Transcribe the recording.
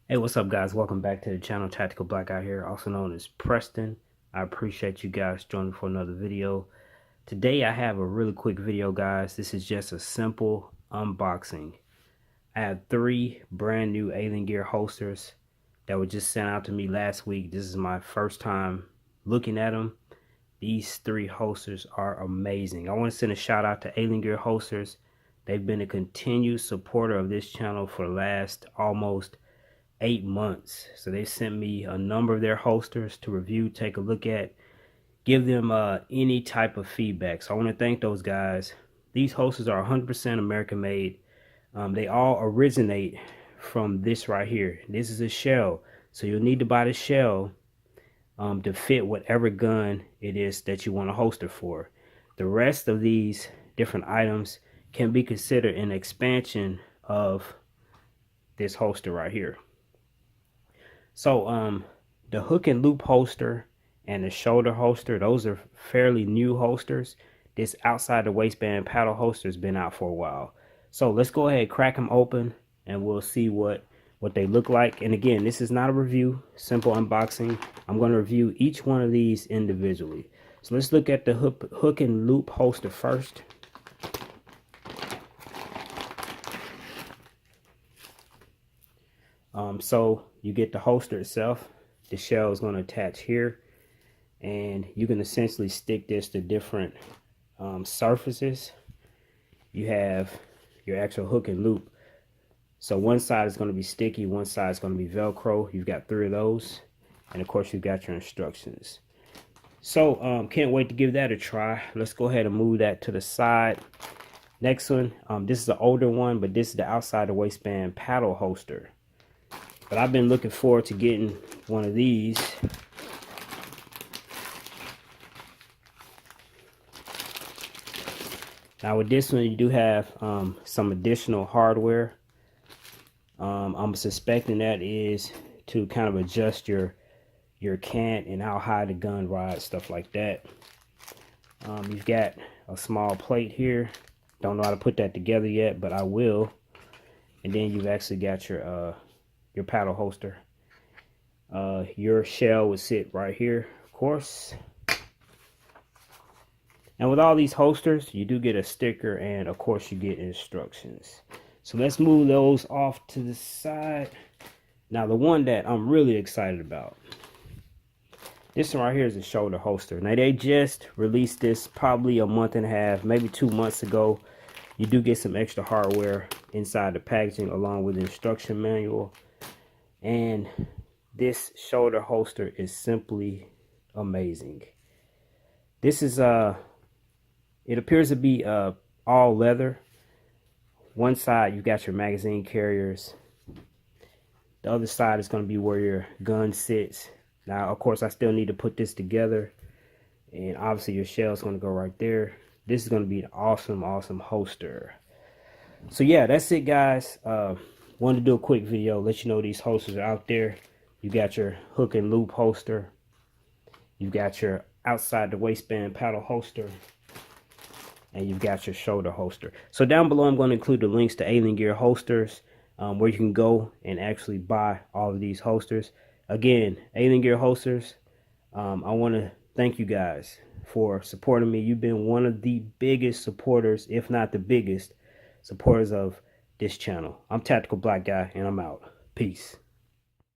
Hey, what's up, guys? Welcome back to the channel. Tactical Black Guy here, also known as Preston. I appreciate you guys joining for another video. Today I have a really quick video, guys. This is just a simple unboxing. I have 3 brand new Aliengear holsters that were just sent out to me last week. This is my first time looking at them. These 3 holsters are amazing. I want to send a shout out to Aliengear holsters. They've been a continued supporter of this channel for the last almost 8 months. So they sent me a number of their holsters to review, take a look at, give them any type of feedback. So I want to thank those guys. These holsters are 100% American made. They all originate from this right here. This is a shell, so you'll need to buy the shell to fit whatever gun it is that you want a holster for. The rest of these different items can be considered an expansion of this holster right here. So the hook and loop holster and the shoulder holster, those are fairly new holsters. This outside the waistband paddle holster has been out for a while. So let's go ahead, crack them open, and we'll see what they look like. And again, this is not a review, simple unboxing. I'm going to review each one of these individually. So let's look at the hook and loop holster first. So you get the holster itself. The shell is going to attach here, and you can essentially stick this to different surfaces. You have your actual hook and loop. So one side is going to be sticky, one side is going to be Velcro. You've got 3 of those, and of course you've got your instructions. So can't wait to give that a try. Let's go ahead and move that to the side. Next one, this is the older one, but this is the outside the waistband paddle holster. But I've been looking forward to getting one of these. Now with this one, you do have some additional hardware. I'm suspecting that is to kind of adjust your cant and how high the gun rides, stuff like that. You've got a small plate here. Don't know how to put that together yet, but I will. And then you've actually got your paddle holster. Your shell would sit right here, of course. And with all these holsters, you do get a sticker, and of course you get instructions. So let's move those off to the side. Now the one that I'm really excited about, this one right here is a shoulder holster. Now they just released this probably a month and a half, maybe 2 months ago. You do get some extra hardware inside the packaging along with the instruction manual. And this shoulder holster is simply amazing. This is it appears to be all leather. One side you got your magazine carriers. The other side is going to be where your gun sits. Now of course I still need to put this together, and obviously your shell is going to go right there. This is going to be an awesome holster. So yeah, that's it, guys. Wanted to do a quick video, let you know these holsters are out there. You got your hook and loop holster. You've got your outside the waistband paddle holster. And you've got your shoulder holster. So down below, I'm going to include the links to Aliengear holsters, where you can go and actually buy all of these holsters. Again, Aliengear holsters, I want to thank you guys for supporting me. You've been one of the biggest supporters, if not the biggest supporters of this channel. I'm Tactical Black Guy, and I'm out. Peace.